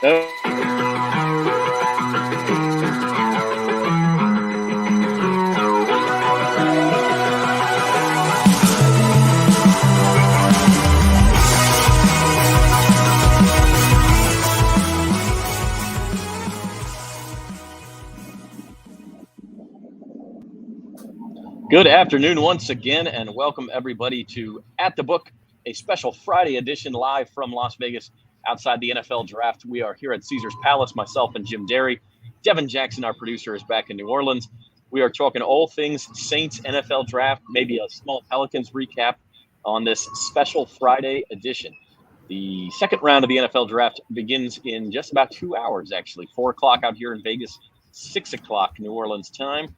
Good afternoon once again, and welcome everybody to At the Book, a special Friday edition live from Las Vegas outside the NFL draft. We are here at Caesars Palace, myself and Jim Derry. Devin Jackson, our producer, is back in New Orleans. We are talking all things Saints NFL draft, maybe a small Pelicans recap on this special Friday edition. The second round of the NFL draft begins in just about 2 hours, actually. 4 o'clock out here in Vegas, 6 o'clock New Orleans time.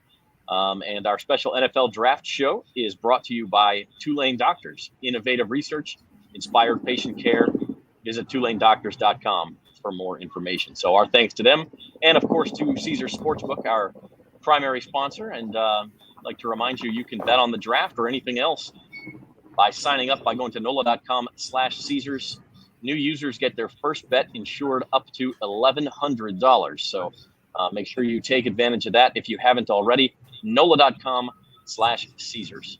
And our special NFL draft show is brought to you by Tulane Doctors. Innovative research, inspired patient care. Visit TulaneDoctors.com for more information. So our thanks to them. And, of course, to Caesars Sportsbook, our primary sponsor. And I'd like to remind you, you can bet on the draft or anything else by signing up by going to NOLA.com/Caesars. New users get their first bet insured up to $1,100. So make sure you take advantage of that if you haven't already. NOLA.com/Caesars.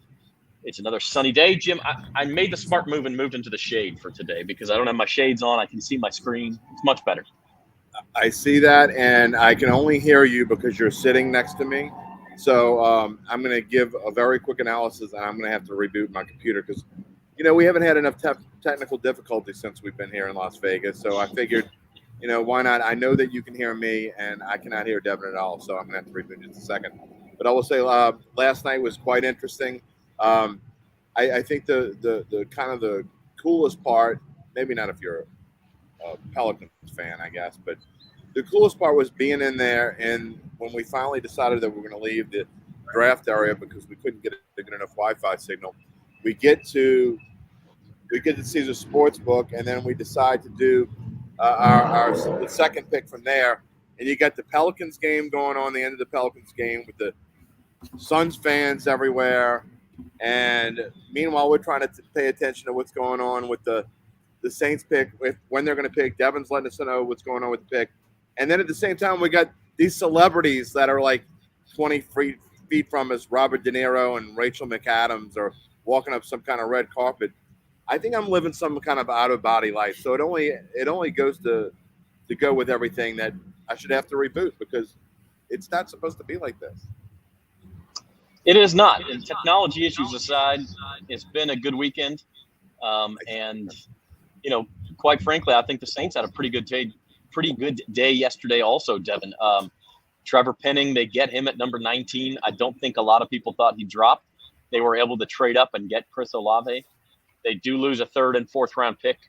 It's another sunny day. Jim, I made the smart move and moved into the shade for today because I don't have my shades on. I can see my screen. It's much better. I see that, and I can only hear you because you're sitting next to me. So I'm going to give a very quick analysis, and I'm going to have to reboot my computer because, we haven't had enough technical difficulties since we've been here in Las Vegas. So I figured, why not? I know that you can hear me, and I cannot hear Devin at all. So I'm going to have to reboot in just a second. But I will say last night was quite interesting. I think the kind of the coolest part, maybe not if you're a Pelicans fan, I guess, but the coolest part was being in there. And when we finally decided that we were going to leave the draft area because we couldn't get a good enough Wi-Fi signal, we get to Caesars Sportsbook, and then we decide to do the second pick from there. And you got the Pelicans game going on, the end of the Pelicans game with the Suns fans everywhere. And meanwhile, we're trying to pay attention to what's going on with the Saints pick, when they're going to pick. Devin's letting us know what's going on with the pick. And then at the same time, we got these celebrities that are like 20 feet from us. Robert De Niro and Rachel McAdams are walking up some kind of red carpet. I think I'm living some kind of out-of-body life. So it only goes to go with everything that I should have to reboot because it's not supposed to be like this. It is not. And technology issues aside, it's been a good weekend. And quite frankly, I think the Saints had a pretty good day yesterday also, Devin. Trevor Penning, they get him at number 19. I don't think a lot of people thought he'd drop. They were able to trade up and get Chris Olave. They do lose a third and fourth round pick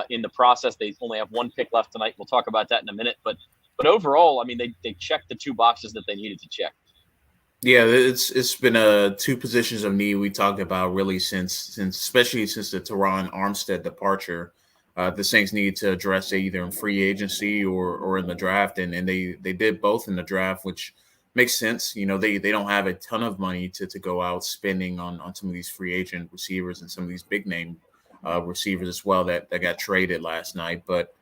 in the process. They only have one pick left tonight. We'll talk about that in a minute. But overall, I mean, they checked the two boxes that they needed to check. Yeah, it's been two positions of need we talked about really since especially since the Teron Armstead departure. The Saints need to address it either in free agency or in the draft, and they did both in the draft, which makes sense. They don't have a ton of money to go out spending on some of these free agent receivers and some of these big name receivers as well that got traded last night. But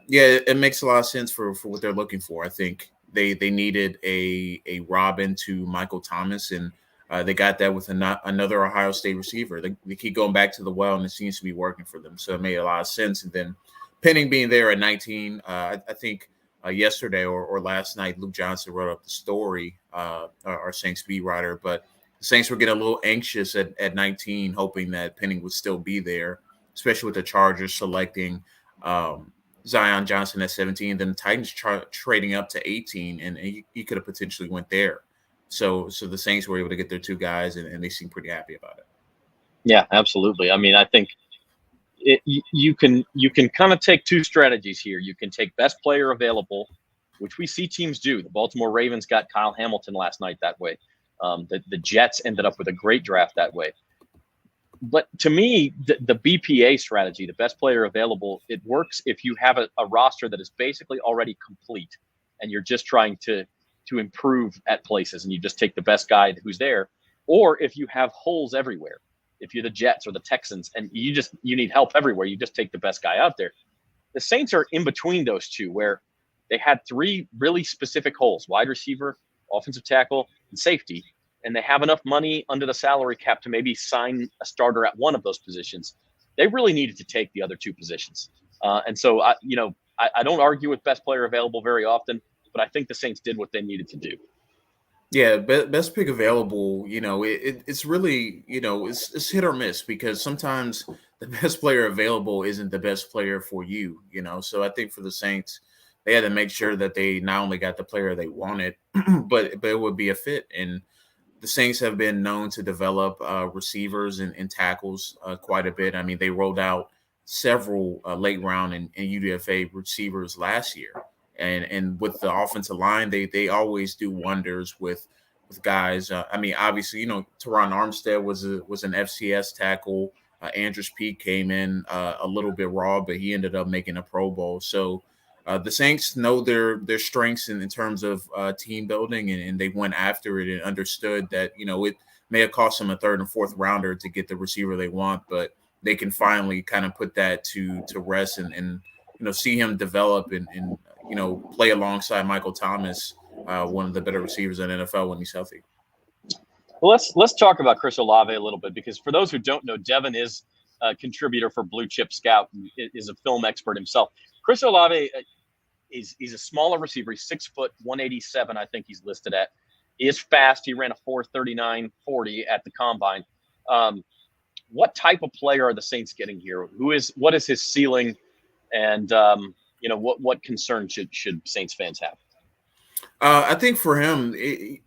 it makes a lot of sense for what they're looking for. I think they needed a Robin to Michael Thomas, and they got that with another Ohio State receiver. They keep going back to the well, and it seems to be working for them. So it made a lot of sense. And then Penning being there at 19, I think yesterday or last night, Luke Johnson wrote up the story, our Saints beat writer. But the Saints were getting a little anxious at 19, hoping that Penning would still be there, especially with the Chargers selecting Zion Johnson at 17, then the Titans trading up to 18, and he could have potentially went there. So the Saints were able to get their two guys, and they seem pretty happy about it. Yeah, absolutely. I mean, I think you can kind of take two strategies here. You can take best player available, which we see teams do. The Baltimore Ravens got Kyle Hamilton last night that way. The Jets ended up with a great draft that way. But to me, the BPA strategy, the best player available, it works if you have a roster that is basically already complete and you're just trying to improve at places and you just take the best guy who's there. Or if you have holes everywhere, if you're the Jets or the Texans and you need help everywhere, you just take the best guy out there. The Saints are in between those two, where they had three really specific holes: wide receiver, offensive tackle, and safety. And they have enough money under the salary cap to maybe sign a starter at one of those positions. They really needed to take the other two positions. And so, I don't argue with best player available very often, but I think the Saints did what they needed to do. Yeah, best pick available. It's really it's hit or miss, because sometimes the best player available isn't the best player for you. So I think for the Saints, they had to make sure that they not only got the player they wanted, but it would be a fit. And the Saints have been known to develop receivers and tackles quite a bit. I mean, they rolled out several late round and UDFA receivers last year. And with the offensive line, they always do wonders with guys. I mean, obviously, Teron Armstead was an FCS tackle. Andrews Peak came in a little bit raw, but he ended up making a Pro Bowl. So the Saints know their strengths in terms of team building, and they went after it and understood that it may have cost them a third and fourth rounder to get the receiver they want, but they can finally kind of put that to rest and see him develop and play alongside Michael Thomas, one of the better receivers in the NFL when he's healthy. Well, let's talk about Chris Olave a little bit, because for those who don't know, Devin is a contributor for Blue Chip Scout and is a film expert himself. Chris Olave he's a smaller receiver. He's 6 foot, 187, I think he's listed at. He is fast. He ran a 4.39.40 at the combine. What type of player are the Saints getting here? What is his ceiling, and what concern should Saints fans have? I think for him,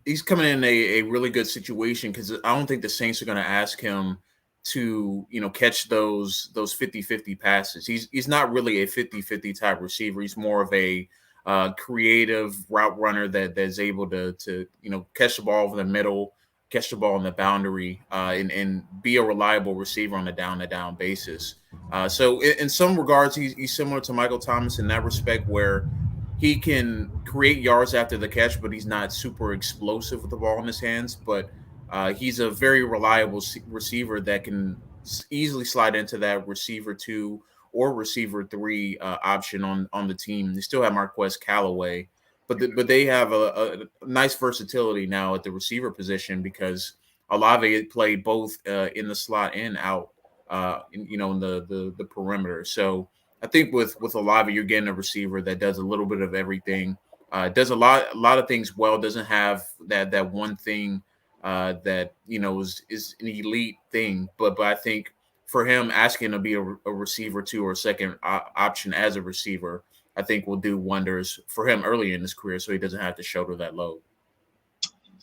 he's coming in a really good situation, because I don't think the Saints are going to ask him to catch those 50-50 passes. He's not really a 50-50 type receiver. He's more of a creative route runner that is able to catch the ball over the middle, catch the ball in the boundary, and be a reliable receiver on a down-to-down basis. So in some regards, he's similar to Michael Thomas in that respect, where he can create yards after the catch, but he's not super explosive with the ball in his hands. But he's a very reliable receiver that can easily slide into that receiver 2 or receiver 3 option on the team. They still have Marquez Callaway, but they have a nice versatility now at the receiver position, because Olave played both in the slot and out, in the perimeter. So I think with Olave, you're getting a receiver that does a little bit of everything. Does a lot of things well. Doesn't have that one thing that is an elite thing. But I think for him, asking to be a receiver 2 or second option as a receiver, I think will do wonders for him early in his career, so he doesn't have to shoulder that load.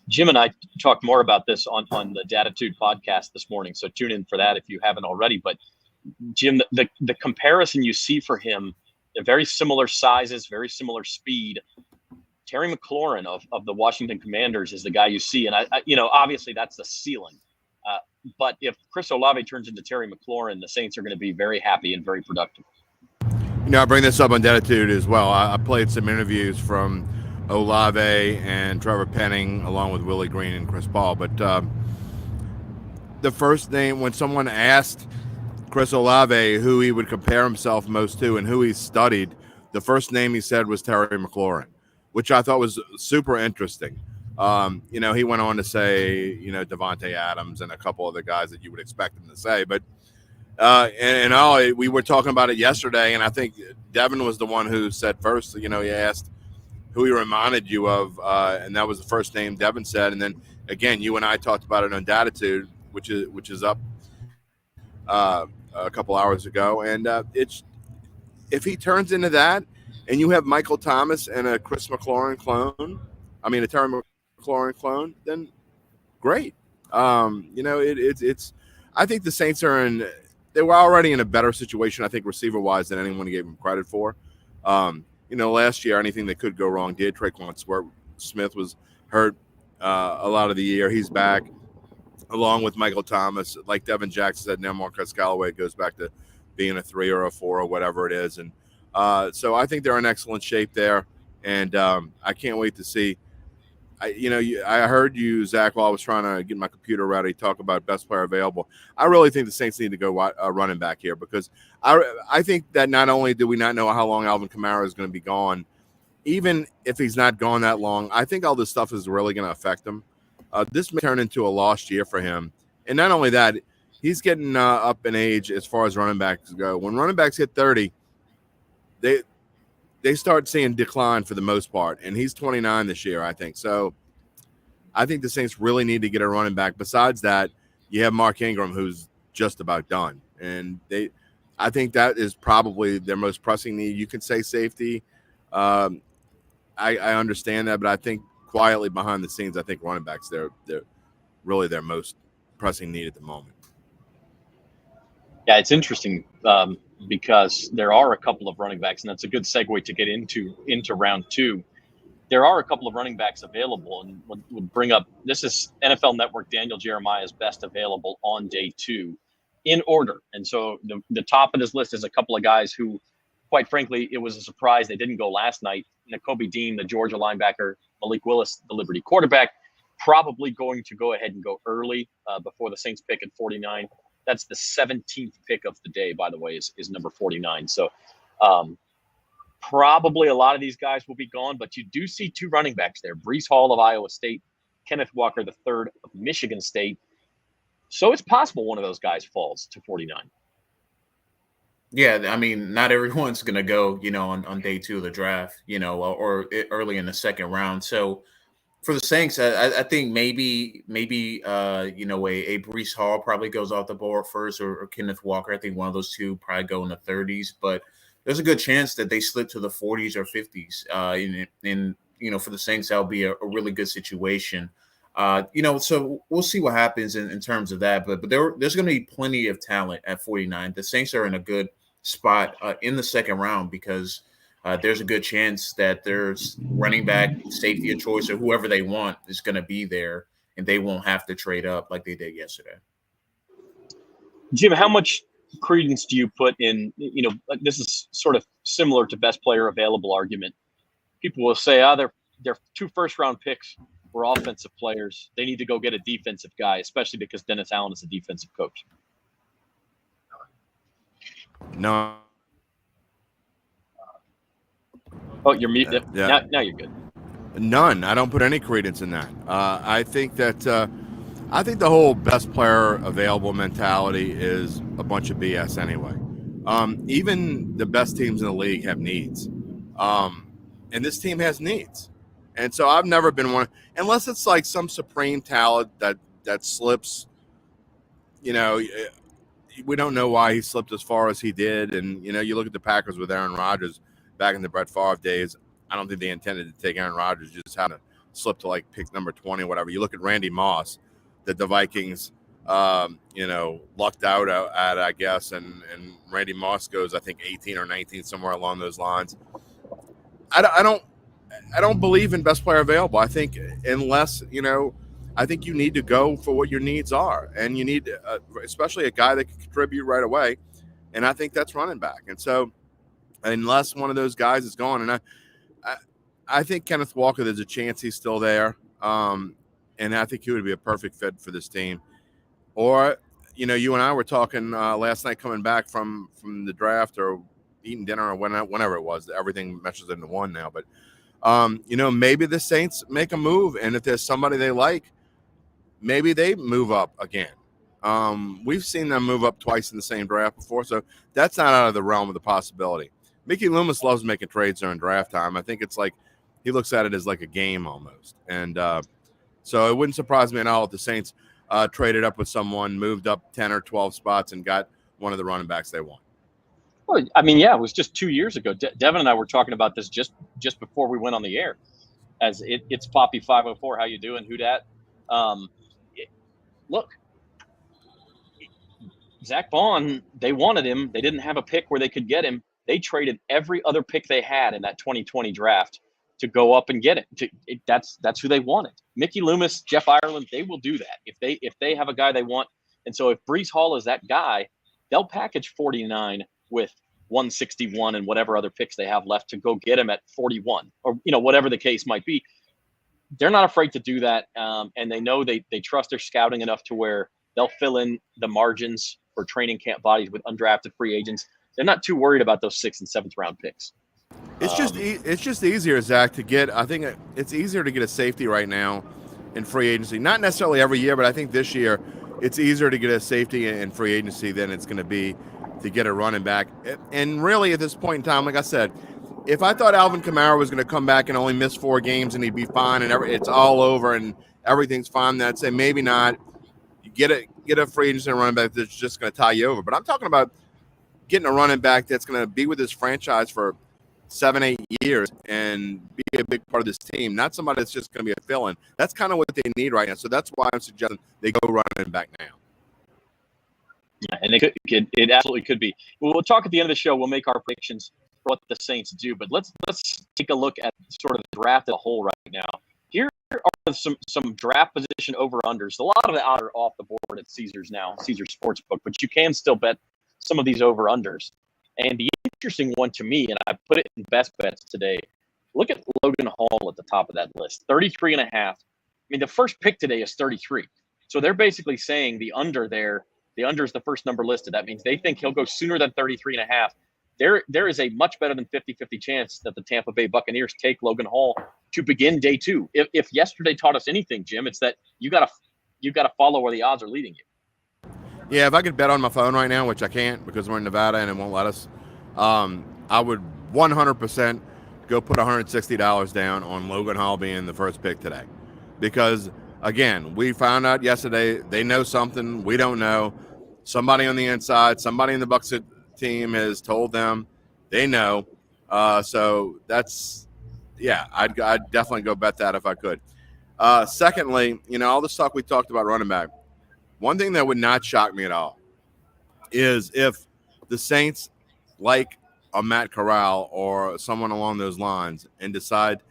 Jim and I talked more about this on the Datitude podcast this morning, so tune in for that if you haven't already. But Jim, the comparison you see for him, they're very similar sizes, very similar speed. Terry McLaurin of the Washington Commanders is the guy you see, and I obviously that's the ceiling. But if Chris Olave turns into Terry McLaurin, the Saints are going to be very happy and very productive. I bring this up on Datitude as well. I played some interviews from Olave and Trevor Penning, along with Willie Green and Chris Paul. But the first name, when someone asked Chris Olave who he would compare himself most to and who he studied, the first name he said was Terry McLaurin, which I thought was super interesting. He went on to say, Devontae Adams and a couple other guys that you would expect him to say. But we were talking about it yesterday, and I think Devin was the one who said first. He asked who he reminded you of, and that was the first name Devin said. And then again, you and I talked about it on Datitude, which is up a couple hours ago, and it's if he turns into that, and you have Michael Thomas and a Chris McLaurin clone, a Terry McLaurin clone, then great. It's. I think the Saints they were already in a better situation, I think, receiver-wise than anyone gave them credit for. Last year, anything that could go wrong did. Traquan Smith was hurt a lot of the year. He's back, along with Michael Thomas. Like Devin Jackson said, now Marquez Callaway goes back to being a 3 or a 4 or whatever it is. And so I think they're in excellent shape there. And I can't wait to see. I heard you, Zach, while I was trying to get my computer ready, talk about best player available. I really think the Saints need to go running back here because I think that not only do we not know how long Alvin Kamara is going to be gone, even if he's not gone that long, I think all this stuff is really going to affect him. This may turn into a lost year for him. And not only that, he's getting up in age as far as running backs go. When running backs hit 30, they start seeing decline for the most part. And he's 29 this year, I think. So I think the Saints really need to get a running back. Besides that, you have Mark Ingram, who's just about done. And I think that is probably their most pressing need. You can say safety. I understand that, but I think quietly behind the scenes, I think running backs, they're really their most pressing need at the moment. Yeah, it's interesting because there are a couple of running backs, and that's a good segue to get into round two. There are a couple of running backs available, and would bring up, this is NFL Network Daniel Jeremiah's best available on day 2 in order. And so the top of this list is a couple of guys who, quite frankly, it was a surprise they didn't go last night. Nakobe Dean, the Georgia linebacker, Malik Willis, the Liberty quarterback, probably going to go ahead and go early before the Saints pick at 49. That's the 17th pick of the day, by the way, is number 49. So probably a lot of these guys will be gone, but you do see 2 running backs there. Breece Hall of Iowa State, Kenneth Walker III of Michigan State. So it's possible one of those guys falls to 49. Yeah, I mean, not everyone's going to go, on day 2 of the draft, or early in the second round. So for the Saints, I think maybe a Breece Hall probably goes off the board first, or Kenneth Walker. I think one of those two probably go in the 30s, but there's a good chance that they slip to the 40s or 50s. And for the Saints, that'll be a really good situation. So we'll see what happens in terms of that. But there's going to be plenty of talent at 49. The Saints are in a good spot in the second round because there's a good chance that there's running back, safety of choice, or whoever they want is going to be there, and they won't have to trade up like they did yesterday. Jim, how much credence do you put in, this is sort of similar to best player available argument. People will say, they're 2 first-round picks were offensive players. They need to go get a defensive guy, especially because Dennis Allen is a defensive coach. No. Oh, you're muted. Yeah. Now you're good. None. I don't put any credence in that. I think that the whole best player available mentality is a bunch of BS anyway. Even the best teams in the league have needs. And this team has needs. And so I've never been one, unless it's like some supreme talent that slips, we don't know why he slipped as far as he did. And, you look at the Packers with Aaron Rodgers back in the Brett Favre days. I don't think they intended to take Aaron Rodgers, just had to slip to like pick number 20 or whatever. You look at Randy Moss, that the Vikings, lucked out at, I guess. And Randy Moss goes, I think 18 or 19, somewhere along those lines. I don't believe in best player available. I think unless, I think you need to go for what your needs are. And you need, especially a guy that can contribute right away. And I think that's running back. And so unless one of those guys is gone, and I think Kenneth Walker, there's a chance he's still there. And I think he would be a perfect fit for this team. Or, you and I were talking last night coming back from the draft or eating dinner or whenever it was. Everything meshes into one now. But, maybe the Saints make a move. And if there's somebody they like, maybe they move up again. We've seen them move up twice in the same draft before. So that's not out of the realm of the possibility. Mickey Loomis loves making trades during draft time. I think it's like he looks at it as like a game almost. And so it wouldn't surprise me at all if the Saints traded up with someone, moved up 10 or 12 spots, and got one of the running backs they want. Well, I mean, yeah, it was just 2 years ago. Devin and I were talking about this just before we went on the air. As it's Poppy 504. How you doing? Who dat? Look, Zach Bond, they wanted him. They didn't have a pick where they could get him. They traded every other pick they had in that 2020 draft to go up and get it. That's who they wanted. Mickey Loomis, Jeff Ireland, they will do that if they have a guy they want. And so if Breece Hall is that guy, they'll package 49 with 161 and whatever other picks they have left to go get him at 41 or whatever the case might be. they're not afraid to do that, and they know they trust their scouting enough to where they'll fill in the margins for training camp bodies with undrafted free agents. They're not too worried about those 6th and 7th round picks. It's just easier, Zach, to get. I think it's easier to get a safety right now in free agency. Not necessarily every year, but I think this year it's easier to get a safety in free agency than it's going to be to get a running back. And really, at this point in time, like I said, if I thought Alvin Kamara was going to come back and only miss 4 games and he'd be fine and it's all over and everything's fine, then I'd say maybe not. You get a free agent and running back that's just going to tie you over. But I'm talking about getting a running back that's going to be with this franchise for 7-8 years and be a big part of this team, not somebody that's just going to be a fill-in. That's kind of what they need right now. So that's why I'm suggesting they go running back now. Yeah, and it absolutely could be. We'll talk at the end of the show. We'll make our predictions for what the Saints do, but let's take a look at sort of the draft as a whole right now. Here are some draft position over-unders. A lot of it are off the board at Caesars now, Caesars Sportsbook, but you can still bet some of these over-unders. And the interesting one to me, and I put it in best bets today, look at Logan Hall at the top of that list, 33.5. I mean, the first pick today is 33. So they're basically saying the under there, the under is the first number listed. That means they think he'll go sooner than 33.5. There is a much better than 50-50 chance that the Tampa Bay Buccaneers take Logan Hall to begin day 2. If yesterday taught us anything, Jim, it's that you gotta follow where the odds are leading you. Yeah, if I could bet on my phone right now, which I can't because we're in Nevada and it won't let us, I would 100% go put $160 down on Logan Hall being the first pick today. Because, again, we found out yesterday they know something we don't know. Somebody on the inside, somebody in the Bucs team has told them they know. So that's, yeah, I'd definitely go bet that if I could. Secondly, all the stuff we talked about running back, one thing that would not shock me at all is if the Saints like a Matt Corral or someone along those lines and decide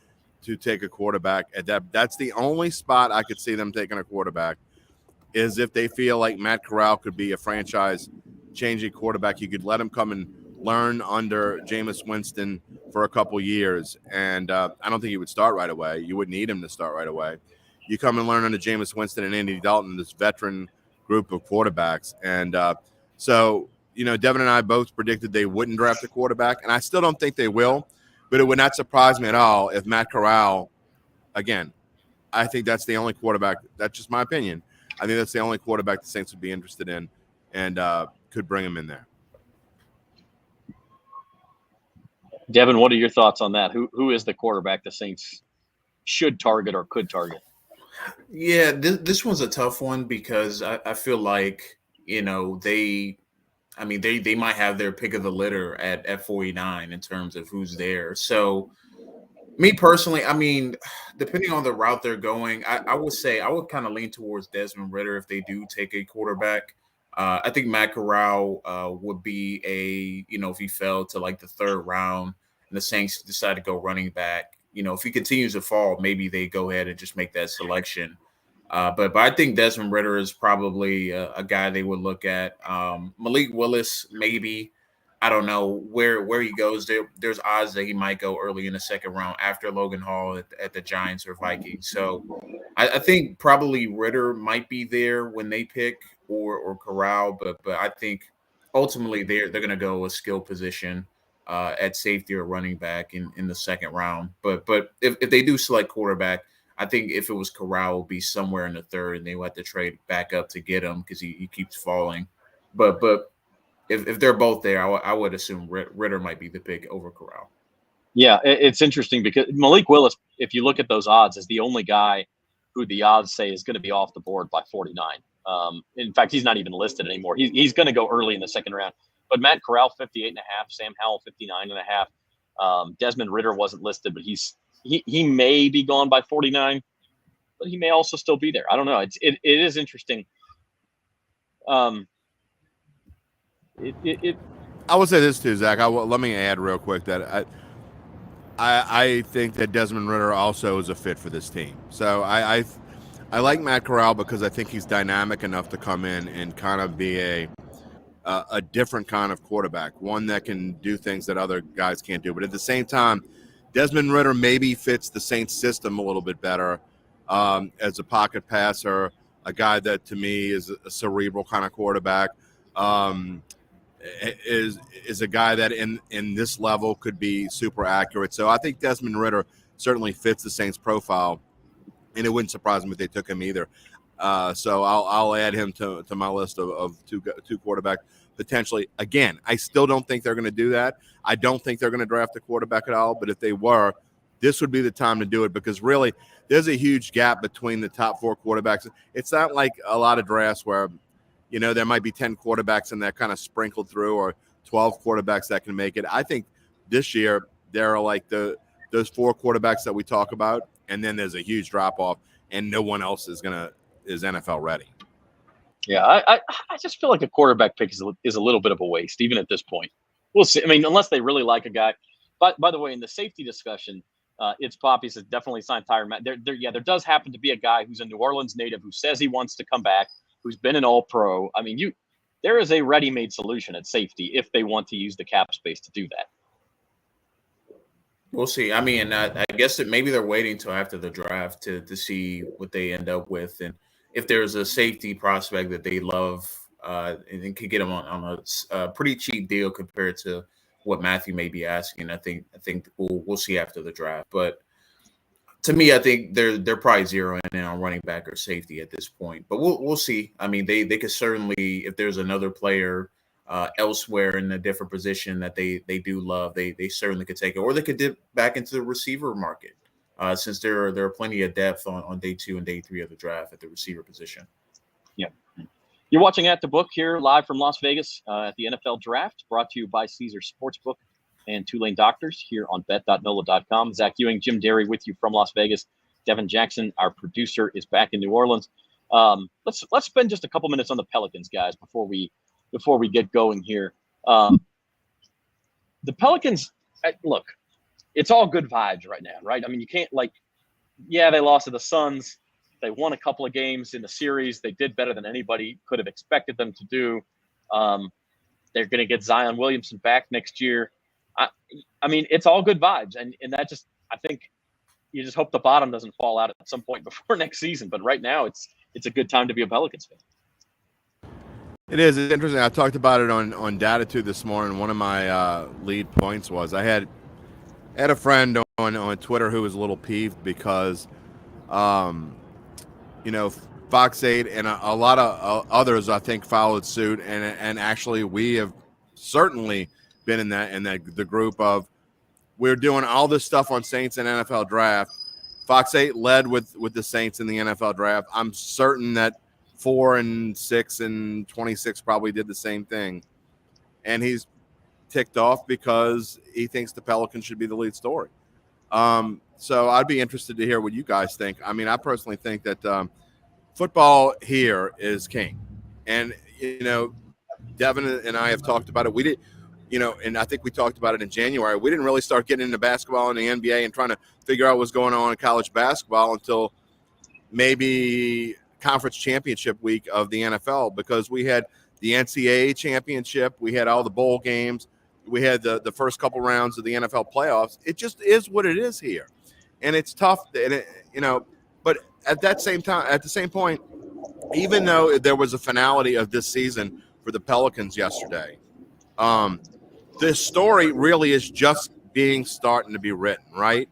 to take a quarterback at that. That's the only spot I could see them taking a quarterback is if they feel like Matt Corral could be a franchise-changing quarterback. You could let him come and learn under Jameis Winston for a couple years, and I don't think he would start right away. You wouldn't need him to start right away. You come and learn under Jameis Winston and Andy Dalton, this veteran group of quarterbacks. And so, Devin and I both predicted they wouldn't draft a quarterback, and I still don't think they will, but it would not surprise me at all if Matt Corral, again, I think that's the only quarterback, that's just my opinion, I think that's the only quarterback the Saints would be interested in and could bring him in there. Devin, what are your thoughts on that? Who is the quarterback the Saints should target or could target? Yeah, this one's a tough one because I feel like, they might have their pick of the litter at 49 in terms of who's there. So me personally, depending on the route they're going, I would say I would kind of lean towards Desmond Ridder if they do take a quarterback. I think Matt Corral would be if he fell to like the 3rd round and the Saints decide to go running back, if he continues to fall, maybe they go ahead and just make that selection. But I think Desmond Ridder is probably a guy they would look at. Malik Willis, maybe. I don't know where he goes. There's odds that he might go early in the 2nd round after Logan Hall at the Giants or Vikings. So I think probably Ridder might be there when they pick or Corral. But I think ultimately they're going to go a skill position at safety or running back in the 2nd round. But if they do select quarterback, I think if it was Corral, it would be somewhere in the 3rd, and they would have to trade back up to get him because he keeps falling. But if they're both there, I would assume Ridder might be the pick over Corral. Yeah, it's interesting because Malik Willis, if you look at those odds, is the only guy who the odds say is going to be off the board by 49. In fact, he's not even listed anymore. He's going to go early in the 2nd round. But Matt Corral, 58.5, Sam Howell, 59.5. Desmond Ridder wasn't listed, but he may be gone by 49, but he may also still be there. I don't know. It is interesting. I would say this too, Zach. Let me add real quick that I think that Desmond Ridder also is a fit for this team. So I like Matt Corral because I think he's dynamic enough to come in and kind of be a different kind of quarterback, one that can do things that other guys can't do. But at the same time, Desmond Ridder maybe fits the Saints system a little bit better as a pocket passer, a guy that to me is a cerebral kind of quarterback. Is a guy that in this level could be super accurate. So I think Desmond Ridder certainly fits the Saints profile, and it wouldn't surprise me if they took him either. So I'll add him to my list of two quarterback potentially. Again, I still don't think they're going to do that. I don't think they're going to draft a quarterback at all. But if they were, this would be the time to do it, because really there's a huge gap between the top 4 quarterbacks. It's not like a lot of drafts where, you know, there might be 10 quarterbacks and they're kind of sprinkled through, or 12 quarterbacks that can make it. I think this year there are like those 4 quarterbacks that we talk about, and then there's a huge drop off, and no one else is NFL ready. Yeah, I just feel like a quarterback pick is a little bit of a waste, even at this point. We'll see. I mean, unless they really like a guy. But by the way, in the safety discussion, it's Poppy says definitely sign Tyrann Mathieu. There does happen to be a guy who's a New Orleans native who says he wants to come back, who's been an All-Pro. I mean, there is a ready-made solution at safety if they want to use the cap space to do that. We'll see. I mean, I guess that maybe they're waiting till after the draft to see what they end up with, and if there's a safety prospect that they love, and could get them on a pretty cheap deal compared to what Matthew may be asking. I think we'll see after the draft. But to me, I think they're probably zeroing in on running back or safety at this point. But we'll see. I mean, they could certainly, if there's another player elsewhere in a different position that they do love, they certainly could take it, or they could dip back into the receiver market, since there are plenty of depth on day 2 and day 3 of the draft at the receiver position. Yeah. You're watching At the Book here live from Las Vegas at the NFL Draft, brought to you by Caesars Sportsbook and Tulane Doctors here on bet.nola.com. Zach Ewing, Jim Derry with you from Las Vegas. Devin Jackson, our producer, is back in New Orleans. Let's spend just a couple minutes on the Pelicans, guys, before we get going here. The Pelicans, look, it's all good vibes right now, right? I mean, you can't they lost to the Suns. They won a couple of games in the series. They did better than anybody could have expected them to do. They're going to get Zion Williamson back next year. I mean, it's all good vibes. And that just, I think you just hope the bottom doesn't fall out at some point before next season. But right now it's a good time to be a Pelicans fan. It is. It's interesting. I talked about it on Datitude this morning. One of my lead points was I had a friend on Twitter who was a little peeved because, Fox 8 and a lot of others, I think, followed suit. And actually, we have certainly been in the group of, we're doing all this stuff on Saints and NFL Draft. Fox 8 led with the Saints in the NFL Draft. I'm certain that 4 and 6 and 26 probably did the same thing. And he's ticked off because he thinks the Pelicans should be the lead story. So I'd be interested to hear what you guys think. I mean, I personally think that football here is king. And, Devin and I have talked about it. We did, and I think we talked about it in January. We didn't really start getting into basketball in the NBA and trying to figure out what's going on in college basketball until maybe conference championship week of the NFL, because we had the NCAA championship, we had all the bowl games, we had the first couple rounds of the NFL playoffs. It just is what it is here, and it's tough. But at the same point, even though there was a finality of this season for the Pelicans yesterday, this story really is just starting to be written, right?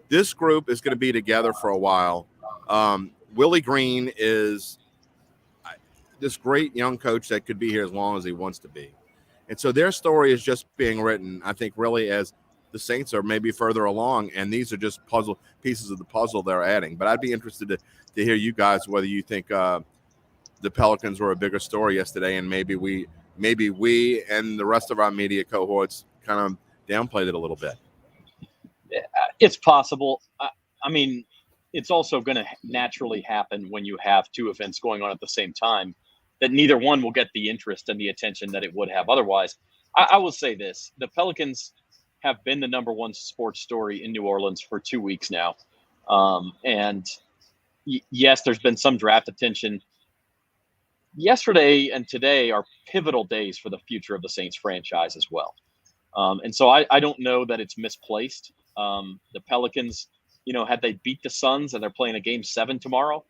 This group is going to be together for a while. Willie Green is this great young coach that could be here as long as he wants to be. And so their story is just being written, I think, really, as the Saints are maybe further along, and these are just puzzle pieces of the puzzle they're adding. But I'd be interested to hear you guys whether you think the Pelicans were a bigger story yesterday, and maybe we and the rest of our media cohorts kind of downplayed it a little bit. It's possible. I mean, it's also going to naturally happen when you have two events going on at the same time, that neither one will get the interest and the attention that it would have otherwise. I will say this. The Pelicans have been the number one sports story in New Orleans for 2 weeks now. And yes, there's been some draft attention. Yesterday and today are pivotal days for the future of the Saints franchise as well. And so I don't know that it's misplaced. The Pelicans had they beat the Suns and they're playing a game 7 tomorrow,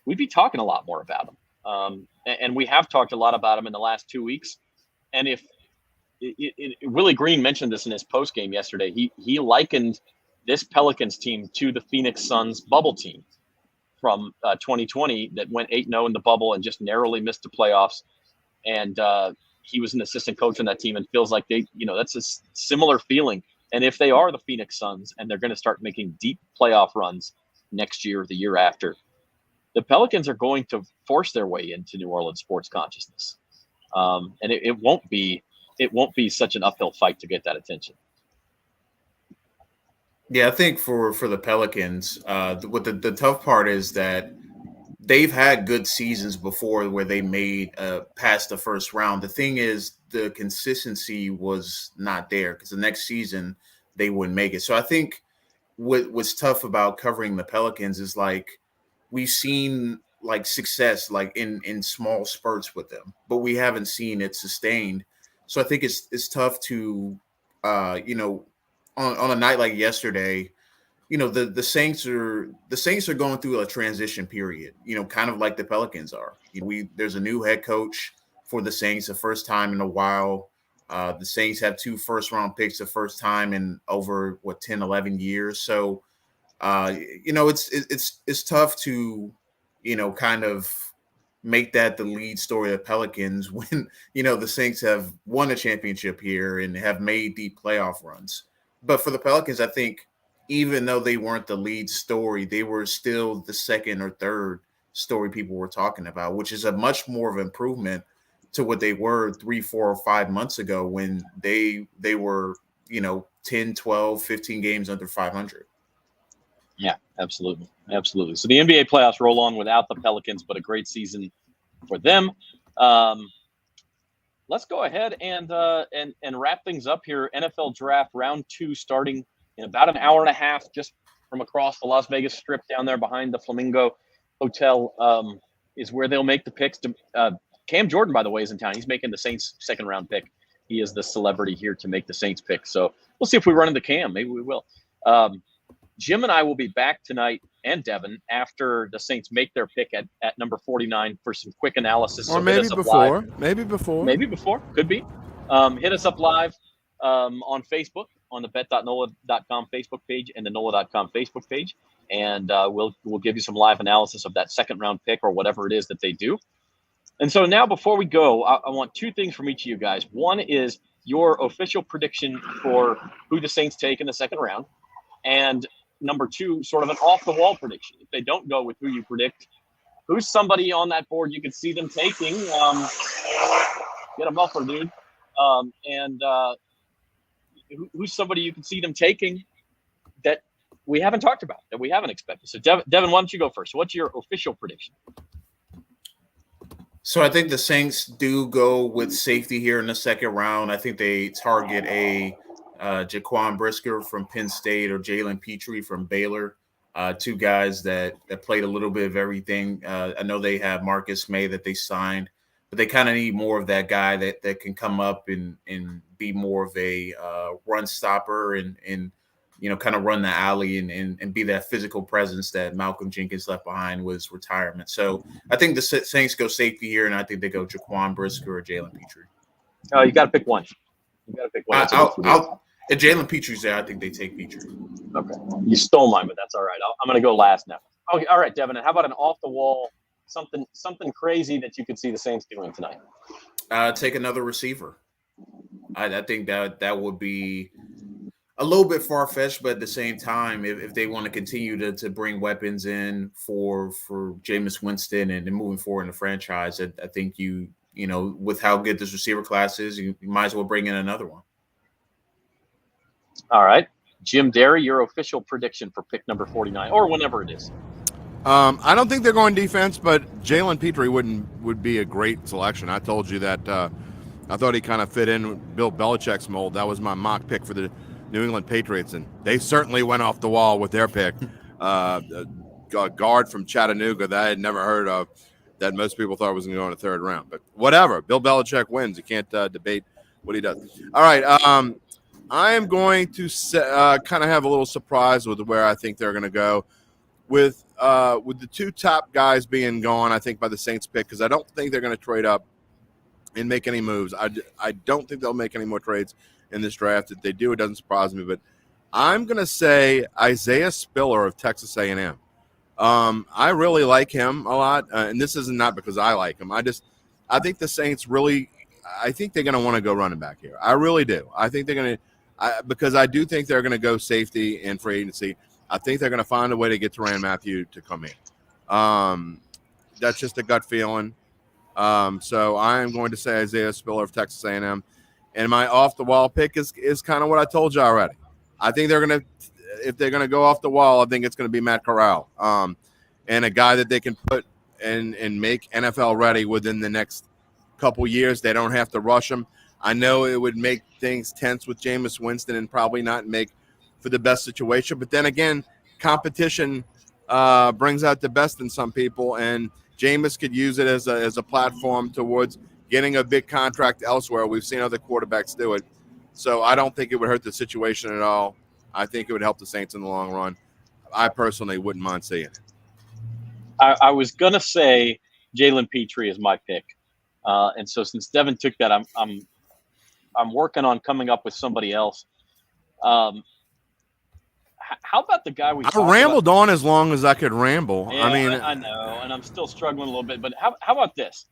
we'd be talking a lot more about them. And we have talked a lot about them in the last 2 weeks. And if Willie Green mentioned this in his post game yesterday, he likened this Pelicans team to the Phoenix Suns bubble team from 2020 that went 8-0 in the bubble and just narrowly missed the playoffs. And he was an assistant coach on that team and feels like that's a similar feeling. And if they are the Phoenix Suns and they're going to start making deep playoff runs next year or the year after, the Pelicans are going to force their way into New Orleans sports consciousness. And it won't be such an uphill fight to get that attention. Yeah, I think for the Pelicans, what the tough part is that they've had good seasons before where they made past the first round. The thing is, the consistency was not there because the next season they wouldn't make it. So I think what's tough about covering the Pelicans is like we've seen like success like in small spurts with them, but we haven't seen it sustained. So I think it's tough to on a night like yesterday, the Saints are going through a transition period, kind of like the Pelicans are. There's a new head coach for the Saints, the first time in a while. The Saints have 2 first-round picks the first time in over 10, 11 years. So, it's tough to, kind of make that the lead story of Pelicans when, the Saints have won a championship here and have made deep playoff runs. But for the Pelicans, I think even though they weren't the lead story, they were still the second or third story people were talking about, which is a much more of an improvement to what they were 3, 4, or 5 months ago when they were, 10, 12, 15 games under 500. Yeah, absolutely. Absolutely. So the NBA playoffs roll on without the Pelicans, but a great season for them. Let's go ahead and wrap things up here. NFL Draft Round 2 starting in about an hour and a half, just from across the Las Vegas Strip down there behind the Flamingo Hotel is where they'll make the picks. Cam Jordan, by the way, is in town. He's making the Saints' second-round pick. He is the celebrity here to make the Saints pick. So we'll see if we run into Cam. Maybe we will. Jim and I will be back tonight, and Devin, after the Saints make their pick at number 49 for some quick analysis. Or so maybe before. Maybe before. Could be. Hit us up live on Facebook, on the bet.nola.com Facebook page and the nola.com Facebook page. And we'll give you some live analysis of that second-round pick or whatever it is that they do. And so now before we go, I want 2 things from each of you guys. One is your official prediction for who the Saints take in the second round. And number 2, sort of an off-the-wall prediction. If they don't go with who you predict, who's somebody on that board you could see them taking? Get a muffler, dude. Who's somebody you can see them taking that we haven't talked about, that we haven't expected? So, Devin, why don't you go first? What's your official prediction? So I think the Saints do go with safety here in the second round. I think they target a Jaquan Brisker from Penn State or Jalen Petrie from Baylor, 2 guys that played a little bit of everything. I know they have Marcus May that they signed, but they kind of need more of that guy that can come up and be more of a run stopper and kind of run the alley and be that physical presence that Malcolm Jenkins left behind with retirement. So I think the Saints go safety here, and I think they go Jaquan Brisker or Jalen Petrie. Oh, you got to pick one. If Jalen Petrie's there, I think they take Petrie. Okay. You stole mine, but that's all right. I'm going to go last now. Okay. All right, Devin. How about an off-the-wall, something crazy that you could see the Saints doing tonight? Take another receiver. I think that would be a little bit far-fetched, but at the same time, if they want to continue to bring weapons in for Jameis Winston and moving forward in the franchise, I think with how good this receiver class is, you might as well bring in another one. All right. Jim Derry, your official prediction for pick number 49, or whenever it is. I don't think they're going defense, but Jalen Petrie would be a great selection. I told you that I thought he kind of fit in with Bill Belichick's mold. That was my mock pick for the New England Patriots, and they certainly went off the wall with their pick. A guard from Chattanooga that I had never heard of, that most people thought was going to go in the third round. But whatever, Bill Belichick wins. You can't debate what he does. All right, I am going to kind of have a little surprise with where I think they're going to go with the two top guys being gone. I think by the Saints pick, because I don't think they're going to trade up and make any moves. I don't think they'll make any more trades in this draft. If they do, it doesn't surprise me. But I'm going to say Isaiah Spiller of Texas A&M. I really like him a lot, and this is not because I like him. I think the Saints really – I think they're going to want to go running back here. I really do. I think they're going to – because I do think they're going to go safety in free agency. I think they're going to find a way to get Tyrann Mathieu to come in. That's just a gut feeling. So I am going to say Isaiah Spiller of Texas A&M. And my off-the-wall pick is kind of what I told you already. I think they're going to – if they're going to go off the wall, I think it's going to be Matt Corral, and a guy that they can put and make NFL ready within the next couple years. They don't have to rush him. I know it would make things tense with Jameis Winston and probably not make for the best situation. But then again, competition brings out the best in some people, and Jameis could use it as a platform towards getting a big contract elsewhere. We've seen other quarterbacks do it. So I don't think it would hurt the situation at all. I think it would help the Saints in the long run. I personally wouldn't mind seeing it. I was gonna say Jalen Petrie is my pick, and so since Devin took that, I'm working on coming up with somebody else. How about the guy I rambled on as long as I could ramble. Yeah, I know, and I'm still struggling a little bit. But how about this?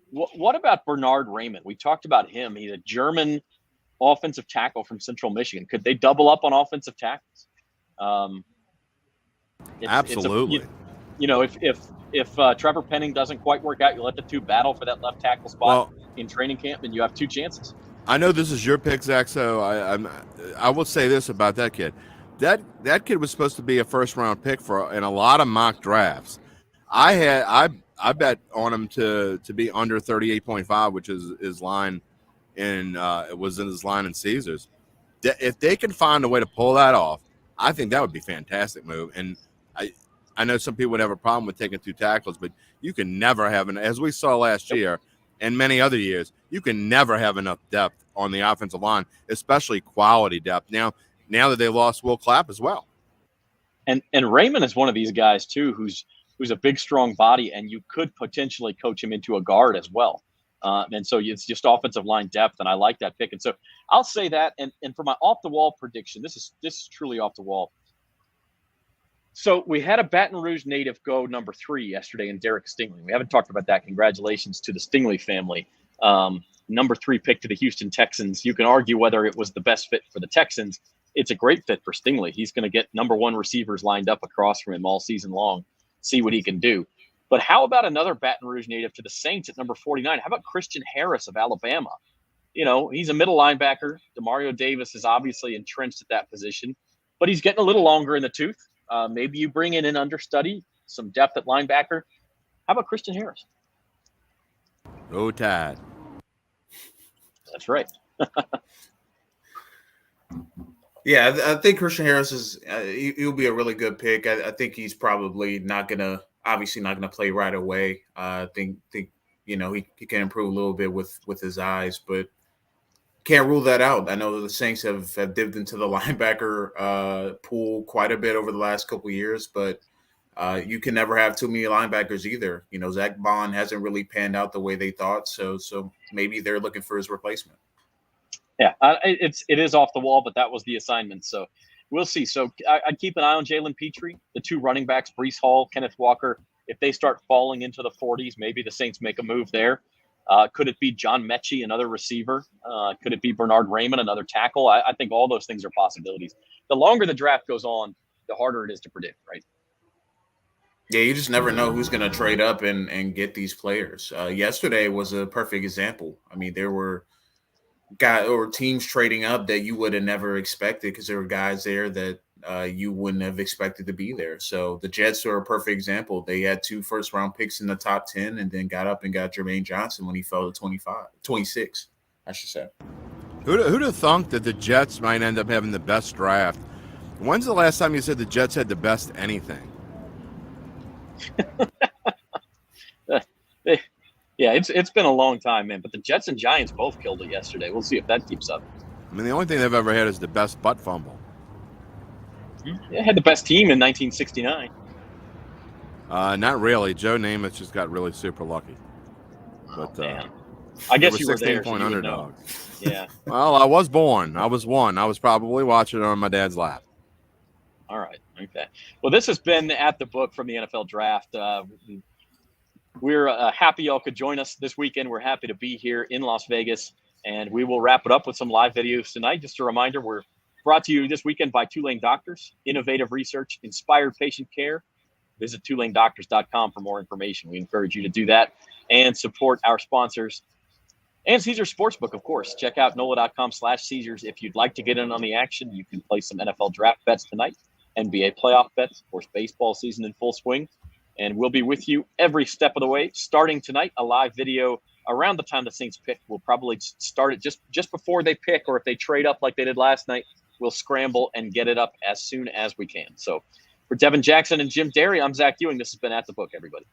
What about Bernard Raymond? We talked about him. He's a German offensive tackle from Central Michigan. Could they double up on offensive tackles? Absolutely. If Trevor Penning doesn't quite work out, you let the two battle for that left tackle spot in training camp, and you have two chances. I know this is your pick, Zach, so I will say this about that kid. That kid was supposed to be a first-round pick in a lot of mock drafts. I bet on him to be under 38.5, which is his line. And it was in his line in Caesars. If they can find a way to pull that off, I think that would be a fantastic move. And I know some people would have a problem with taking two tackles, but you can never have as we saw last year and many other years, you can never have enough depth on the offensive line, especially quality depth. Now that they lost Will Clapp as well. And Raymond is one of these guys too, who's a big, strong body, and you could potentially coach him into a guard as well. And so it's just offensive line depth, and I like that pick. And so I'll say that. And for my off-the-wall prediction, this is truly off the wall. So we had a Baton Rouge native go number 3 yesterday in Derek Stingley. We haven't talked about that. Congratulations to the Stingley family. Number 3 pick to the Houston Texans. You can argue whether it was the best fit for the Texans. It's a great fit for Stingley. He's going to get number 1 receivers lined up across from him all season long, see what he can do. But how about another Baton Rouge native to the Saints at number 49? How about Christian Harris of Alabama? He's a middle linebacker. Demario Davis is obviously entrenched at that position, but he's getting a little longer in the tooth. Maybe you bring in an understudy, some depth at linebacker. How about Christian Harris? Roll Tide. That's right. Yeah, I think Christian Harris he'll be a really good pick. I think he's probably obviously not gonna play right away. I think he can improve a little bit with his eyes, but can't rule that out. I know the Saints have dipped into the linebacker pool quite a bit over the last couple of years, but you can never have too many linebackers either. Zach Bond hasn't really panned out the way they thought, so maybe they're looking for his replacement. Yeah, it is off the wall, but that was the assignment. So we'll see. So I'd keep an eye on Jalen Petrie, the 2 running backs, Breece Hall, Kenneth Walker. If they start falling into the 40s, maybe the Saints make a move there. Could it be John Mechie, another receiver? Could it be Bernard Raymond, another tackle? I think all those things are possibilities. The longer the draft goes on, the harder it is to predict, right? Yeah, you just never know who's going to trade up and get these players. Yesterday was a perfect example. I mean, there were guys or teams trading up that you would have never expected because there were guys there that you wouldn't have expected to be there. So the Jets are a perfect example. They had 2 first-round picks in the top 10 and then got up and got Jermaine Johnson when he fell to 26, I should say. Who'd have thunk that the Jets might end up having the best draft? When's the last time you said the Jets had the best anything? Yeah, it's been a long time, man. But the Jets and Giants both killed it yesterday. We'll see if that keeps up. mean, the only thing they've ever had is the best butt fumble. They had the best team in 1969. Not really. Joe Namath just got really super lucky. But Man. I guess you were 16 there. point so you would know. underdog. Yeah. Well, I was born. I was one. I was probably watching it on my dad's lap. All right. Okay. Well, this has been At the Book from the NFL Draft. We're happy y'all could join us this weekend. We're happy to be here in Las Vegas, and we will wrap it up with some live videos tonight. Just a reminder, we're brought to you this weekend by Tulane Doctors, innovative research, inspired patient care. Visit TulaneDoctors.com for more information. We encourage you to do that and support our sponsors. And Caesars Sportsbook, of course. Check out NOLA.com/Caesars. If you'd like to get in on the action, you can play some NFL draft bets tonight, NBA playoff bets, of course, baseball season in full swing. And we'll be with you every step of the way. Starting tonight, a live video around the time the Saints pick. We'll probably start it just before they pick, or if they trade up like they did last night, we'll scramble and get it up as soon as we can. So for Devin Jackson and Jim Derry, I'm Zach Ewing. This has been At the Book, everybody.